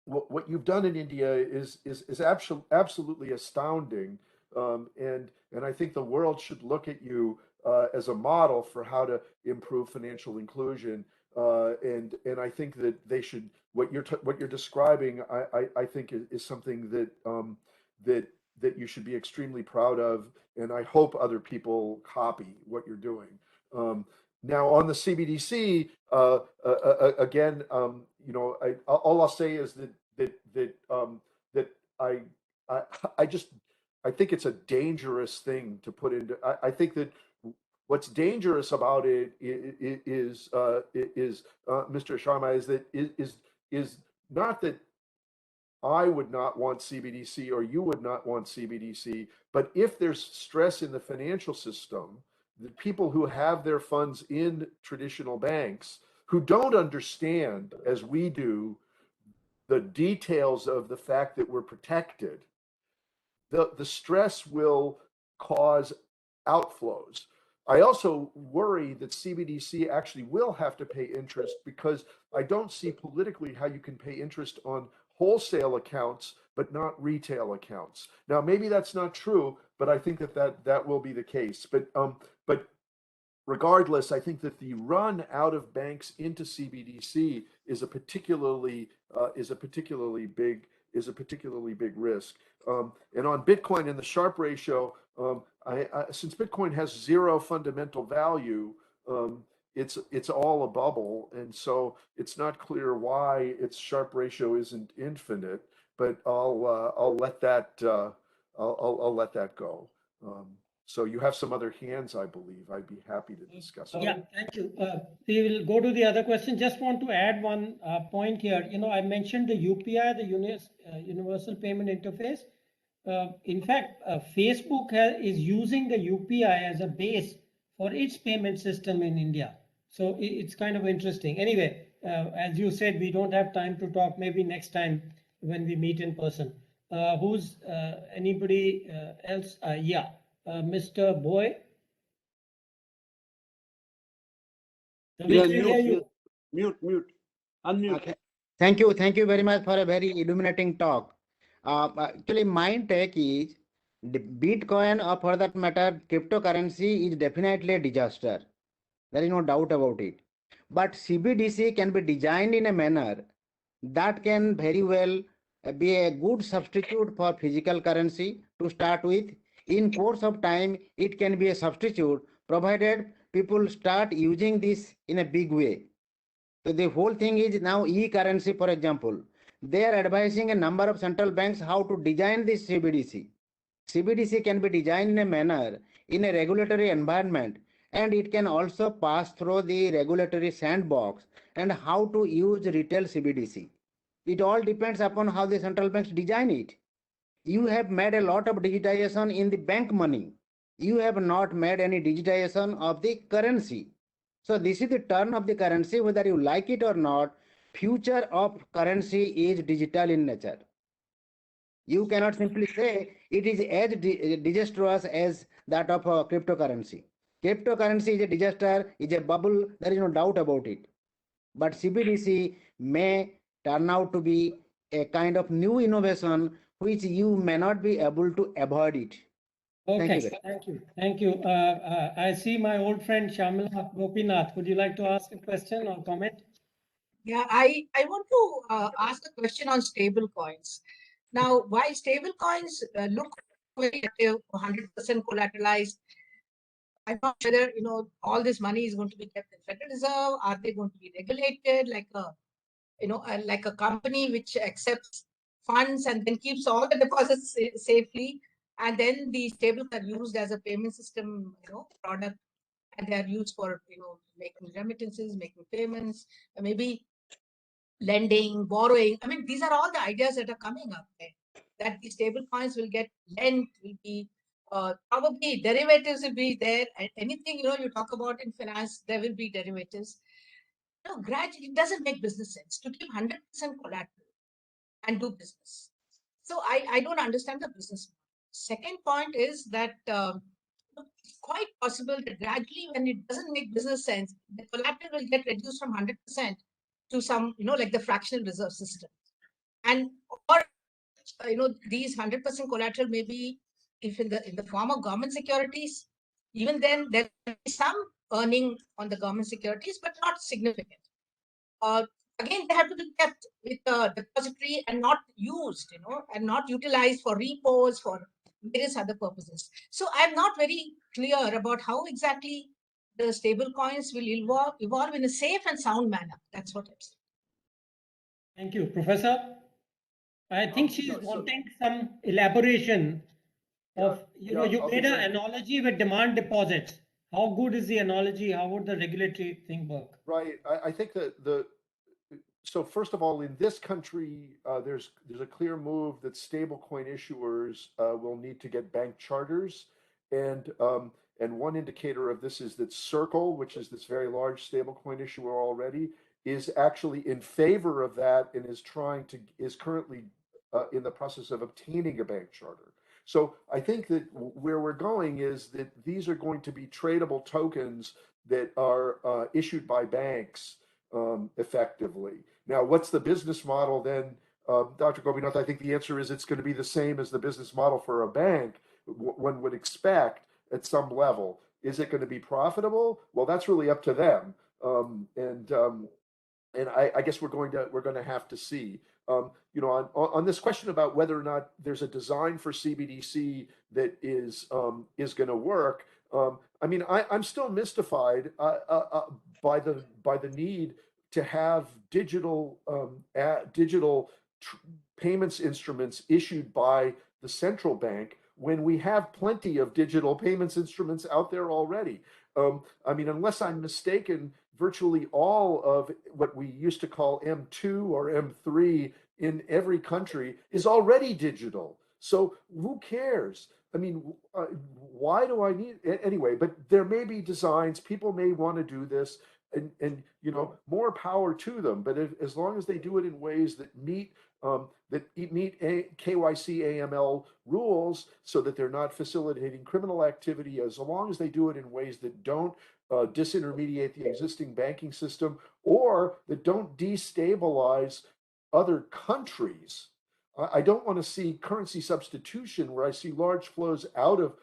what you've done in India is absolutely astounding, and I think the world should look at you as a model for how to improve financial inclusion. And I think that they should, what you're describing, I think is something that you should be extremely proud of, and I hope other people copy what you're doing. Now on the CBDC, again, all I'll say is that I think it's a dangerous thing to put into. I think that what's dangerous about it is Mr. Sharma, is not that I would not want CBDC or you would not want CBDC, but if there's stress in the financial system, the people who have their funds in traditional banks, who don't understand, as we do, the details of the fact that we're protected, the stress will cause outflows. I also worry that CBDC actually will have to pay interest, because I don't see politically how you can pay interest on wholesale accounts, but not retail accounts. Now, maybe that's not true, but I think that will be the case. But regardless, I think that the run out of banks into CBDC is a particularly big risk. And on Bitcoin and the Sharpe ratio, since Bitcoin has zero fundamental value, it's all a bubble, and so it's not clear why its Sharpe ratio isn't infinite. But I'll let that I'll let that go. So you have some other hands, I believe. I'd be happy to discuss it. Yeah, thank you. We will go to the other question. Just want to add one point here. I mentioned the UPI, the Universal Payment Interface. In fact, Facebook is using the UPI as a base for its payment system in India. So it's kind of interesting. Anyway, as you said, we don't have time to talk. Maybe next time when we meet in person. Who's anybody else? Yeah. Mr. Boy. Yeah, mute. Unmute. Okay. Thank you very much for a very illuminating talk. Actually, my take is the Bitcoin, or for that matter, cryptocurrency is definitely a disaster. There is no doubt about it. But CBDC can be designed in a manner that can very well be a good substitute for physical currency to start with. In course of time, it can be a substitute provided people start using this in a big way. So the whole thing is now e-currency, for example. They are advising a number of central banks how to design this CBDC. CBDC can be designed in a manner in a regulatory environment, and it can also pass through the regulatory sandbox and how to use retail CBDC. It all depends upon how the central banks design it. You have made a lot of digitization in the bank money. You have not made any digitization of the currency. So this is the turn of the currency, whether you like it or not. Future of currency is digital in nature. You cannot simply say it is as disastrous as that of cryptocurrency. Cryptocurrency is a disaster, is a bubble, there is no doubt about it. But CBDC may turn out to be a kind of new innovation which you may not be able to avoid it. Okay, thank you. I see my old friend Shamila Gopinath. Would you like to ask a question or comment? Yeah, I want to ask a question on stable coins. Now, while stable coins look very active, 100% collateralized, I'm not sure whether all this money is going to be kept in Federal Reserve. Are they going to be regulated like a company which accepts funds and then keeps all the deposits safely, and then the stables are used as a payment system product, and they are used for making remittances, making payments, maybe lending, borrowing. I mean, these are all the ideas that are coming up there. That the stable coins will get lent, will be probably derivatives will be there. And anything you talk about in finance, there will be derivatives. Gradually, it doesn't make business sense to keep 100% collateral and do business. So I don't understand the business model. Second point is that it's quite possible that gradually, when it doesn't make business sense, the collateral will get reduced from 100% to some, like the fractional reserve system. And or these 100% collateral may be, if in the form of government securities, even then there will be some earning on the government securities, but not significant. Again, they have to be kept with the depository and not used, and not utilized for repos, for various other purposes. So I'm not very clear about how exactly the stable coins will evolve in a safe and sound manner. That's what I'm saying. Thank you, Professor. I think she's wanting some elaboration of, you made an analogy with demand deposits. How good is the analogy? How would the regulatory thing work? Right. I think that so first of all, in this country, there's a clear move that stablecoin issuers will need to get bank charters, and one indicator of this is that Circle, which is this very large stablecoin issuer already, is actually in favor of that and is currently in the process of obtaining a bank charter. So I think that where we're going is that these are going to be tradable tokens that are issued by banks effectively. Now, what's the business model then Dr. Gopinath, I think the answer is it's going to be the same as the business model for a bank. One would expect at some level. Is it going to be profitable? Well, that's really up to them. And I guess we're going to have to see. You know, on this question about whether or not there's a design for CBDC that is going to work. I mean, I'm still mystified by the need to have digital payments instruments issued by the central bank when we have plenty of digital payments instruments out there already. I mean, unless I'm mistaken, virtually all of what we used to call M2 or M3 in every country is already digital. So who cares? I mean, why do I need anyway? But there may be designs. People may want to do this, and you know, more power to them. But as long as they do it in ways that meet KYC AML rules, so that they're not facilitating criminal activity, as long as they do it in ways that don't disintermediate the existing banking system or that don't destabilize other countries. I don't want to see currency substitution where I see large flows out of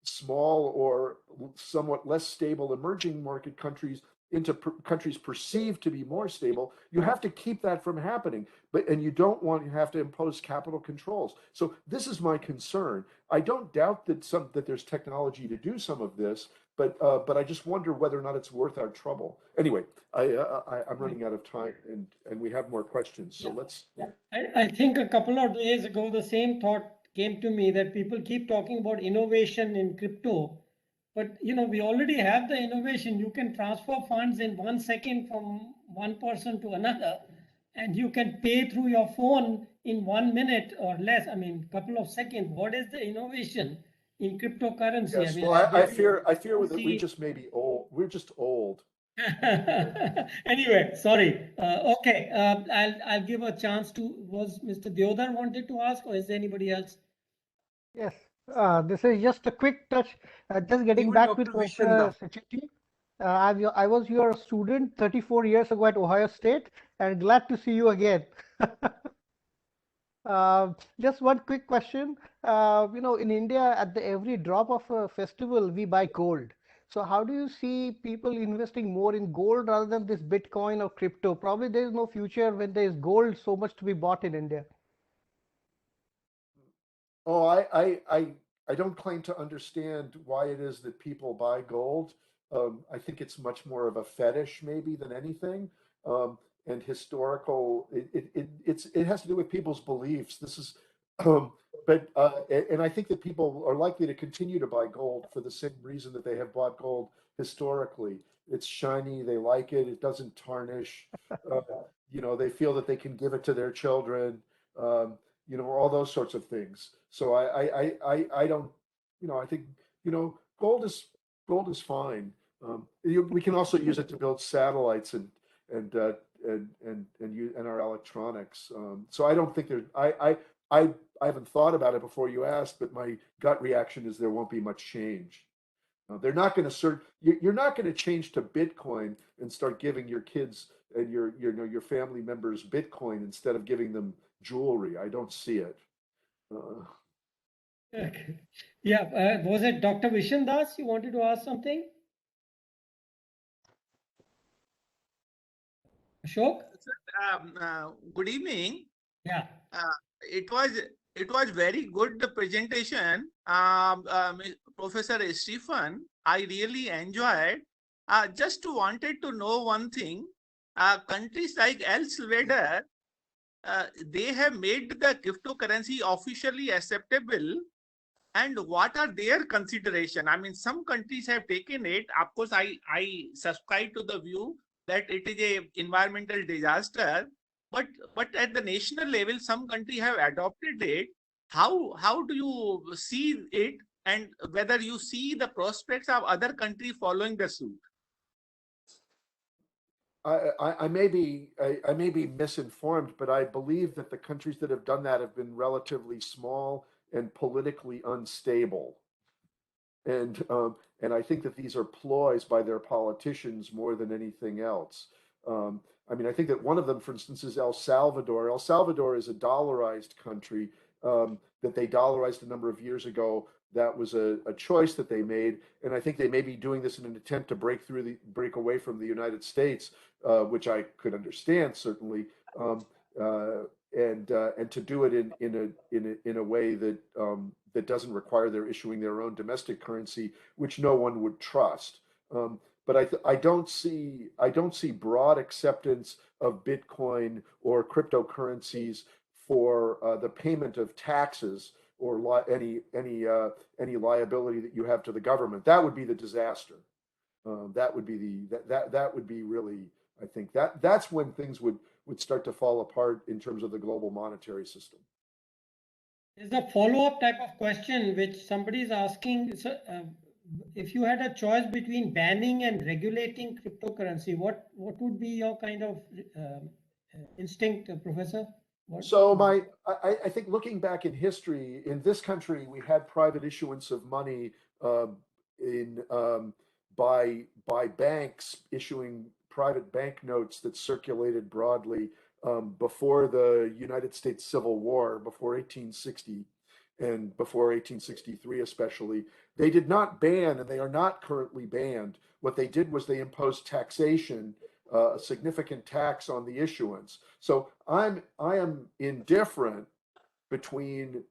small or somewhat less stable emerging market countries into countries perceived to be more stable. You have to keep that from happening, and you don't want to have to impose capital controls. So this is my concern. I don't doubt that there's technology to do some of this, but I just wonder whether or not it's worth our trouble. Anyway, I'm running out of time, and we have more questions. So let's. I think a couple of days ago, the same thought came to me that people keep talking about innovation in crypto. But you know, we already have the innovation. You can transfer funds in 1 second from one person to another, and you can pay through your phone in 1 minute or less. I mean, couple of seconds. What is the innovation in cryptocurrency? Yes, I mean, well, I fear that we just may be old. We're just old. Anyway, sorry. Okay, I'll give a chance to. Was Mr. Deodhar wanted to ask, or is there anybody else? Yes, this is just a quick touch. Just getting Even back Dr. with Professor Vishanda. Cecchetti. I was your student 34 years ago at Ohio State, and glad to see you again. Just one quick question. You know, in India, at every drop of a festival, we buy gold. So how do you see people investing more in gold rather than this Bitcoin or crypto? Probably there is no future when there is gold so much to be bought in India. Oh, I don't claim to understand why it is that people buy gold. I think it's much more of a fetish maybe than anything. And historical, it has to do with people's beliefs. This is, and I think that people are likely to continue to buy gold for the same reason that they have bought gold historically. It's shiny, they like it, it doesn't tarnish. You know, they feel that they can give it to their children. You know, all those sorts of things. So I don't, you know, I think, you know, gold is fine. We can also use it to build satellites and our electronics. So I don't think I haven't thought about it before you asked, but my gut reaction is there won't be much change. They're not going to you're not going to change to Bitcoin and start giving your kids and your family members Bitcoin instead of giving them jewelry. I don't see it. Yeah, was it Dr. Vishandas? You wanted to ask something? Ashok? Good evening. Yeah. It was very good presentation, Professor Stephan. I really enjoyed. Just wanted to know one thing. Countries like El Salvador, they have made the cryptocurrency officially acceptable. And what are their consideration? I mean, some countries have taken it. Of course, I subscribe to the view that it is a environmental disaster. But at the national level, some countries have adopted it. How do you see it, and whether you see the prospects of other countries following the suit? I may be misinformed, but I believe that the countries that have done that have been relatively small and politically unstable. And I think that these are ploys by their politicians more than anything else. I mean, I think that one of them, for instance, is El Salvador. El Salvador is a dollarized country that they dollarized a number of years ago. That was a choice that they made, and I think they may be doing this in an attempt to break away from the United States, which I could understand certainly, and to do it in a way that that doesn't require their issuing their own domestic currency, which no one would trust. But I don't see broad acceptance of Bitcoin or cryptocurrencies for the payment of taxes or any liability that you have to the government. That would be the disaster. That would be that would be really, I think that's when things would start to fall apart in terms of the global monetary system. There's a follow-up type of question which somebody is asking. If you had a choice between banning and regulating cryptocurrency, what would be your kind of instinct, Professor? So I think looking back in history, in this country, we had private issuance of money by banks issuing private banknotes that circulated broadly before the United States Civil War, before 1860 and before 1863 especially. They did not ban, and they are not currently banned. What they did was they imposed taxation, a significant tax on the issuance. So I am indifferent between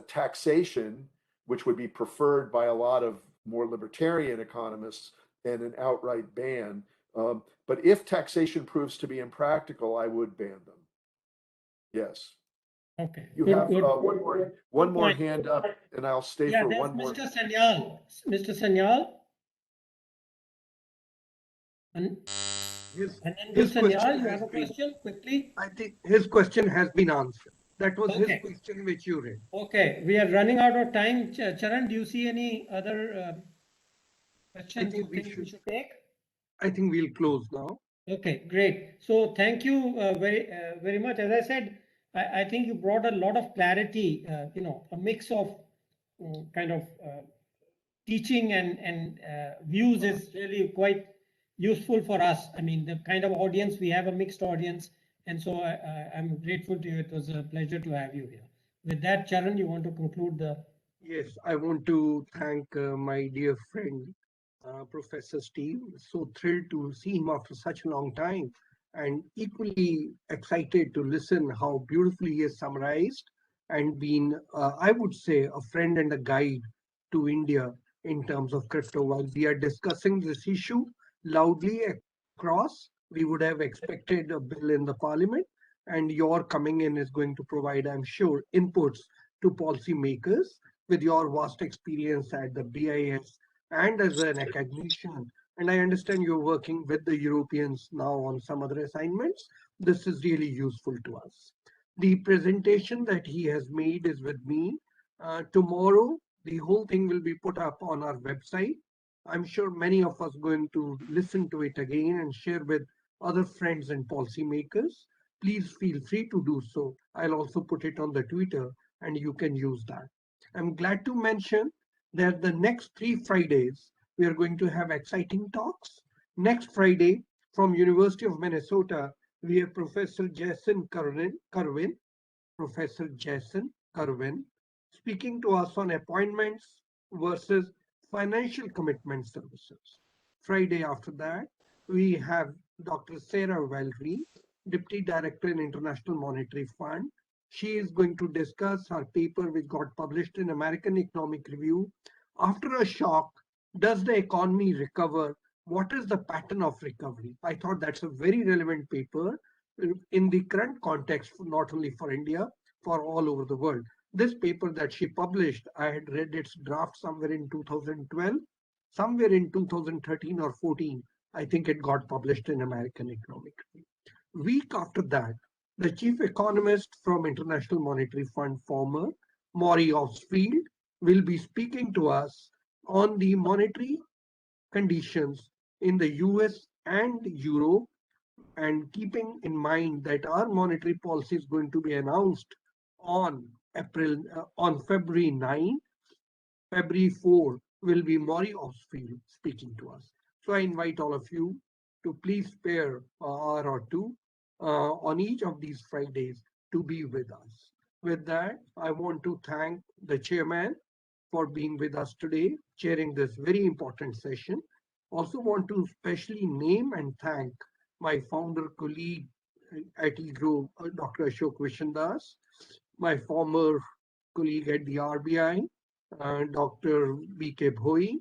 taxation, which would be preferred by a lot of more libertarian economists, and an outright ban. But if taxation proves to be impractical, I would ban them. Yes. Okay. You have one more hand up, and I'll stay for one more. Mr. Sanyal. Mr. Sanyal. His question you have a question quickly? I think his question has been answered. That was his question which you read. Okay, we are running out of time. Charan, do you see any other questions you think we should take? I think we'll close now. Okay, great. So thank you very much. As I said, I think you brought a lot of clarity, a mix of kind of teaching and views is really quite useful for us. I mean, the kind of audience, we have a mixed audience. And so I'm grateful to you. It was a pleasure to have you here. With that, Charan, you want to conclude the... Yes, I want to thank my dear friend, Professor Steve. So thrilled to see him after such a long time, and equally excited to listen how beautifully he has summarized and been, I would say, a friend and a guide to India in terms of crypto. While we are discussing this issue loudly across, we would have expected a bill in the parliament, and your coming in is going to provide, I'm sure, inputs to policymakers with your vast experience at the BIS and as an academician. And I understand you're working with the Europeans now on some other assignments. This is really useful to us. The presentation that he has made is with me. Tomorrow, the whole thing will be put up on our website. I'm sure many of us going to listen to it again and share with other friends and policymakers. Please feel free to do so. I'll also put it on the Twitter and you can use that. I'm glad to mention that the next 3 Fridays, we are going to have exciting talks. Next Friday, from University of Minnesota, we have Professor Jason Kerwin, speaking to us on appointments versus financial commitment services. Friday after that, we have Dr. Sarah Valerie, Deputy Director in International Monetary Fund. She is going to discuss her paper which got published in American Economic Review. After a shock, does the economy recover? What is the pattern of recovery? I thought that's a very relevant paper in the current context, not only for India, for all over the world. This paper that she published, I had read its draft somewhere in 2012, somewhere in 2013 or 14. I think it got published in American Economic Review. Week after that, the chief economist from International Monetary Fund, former Maury Osfield, will be speaking to us on the monetary conditions in the US and Europe, and keeping in mind that our monetary policy is going to be announced on February 9. February 4 will be Maury Osfield speaking to us. So I invite all of you to please spare an hour or two on each of these Fridays to be with us. With that, I want to thank the chairman for being with us today, chairing this very important session. Also want to specially name and thank my founder colleague at EGROW, Dr. Ashok Vishandas, my former colleague at the RBI, Dr. B.K. Bhoi,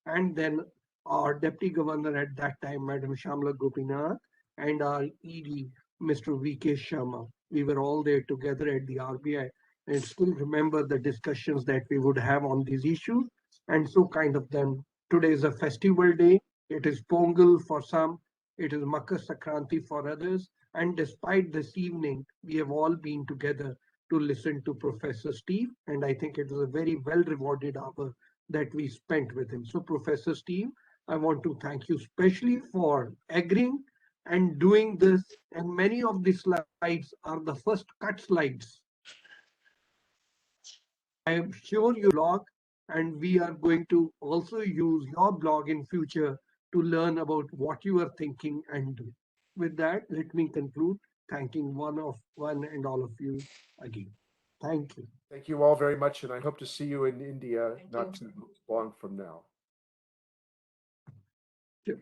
and then our Deputy Governor at that time, Madam Shamla Gopinath, and our ED, Mr. V.K. Sharma. We were all there together at the RBI and still remember the discussions that we would have on these issues. And so kind of then, today is a festival day. It is Pongal for some, it is Makar Sankranti for others. And despite this evening, we have all been together to listen to Professor Steve. And I think it was a very well rewarded hour that we spent with him. So Professor Steve, I want to thank you especially for agreeing and doing this. And many of the slides are the first cut slides. I am sure you blog, and we are going to also use your blog in future to learn about what you are thinking and doing. With that, let me conclude thanking one and all of you again. Thank you. Thank you all very much, and I hope to see you in India Thank not you. too long from now. Sure.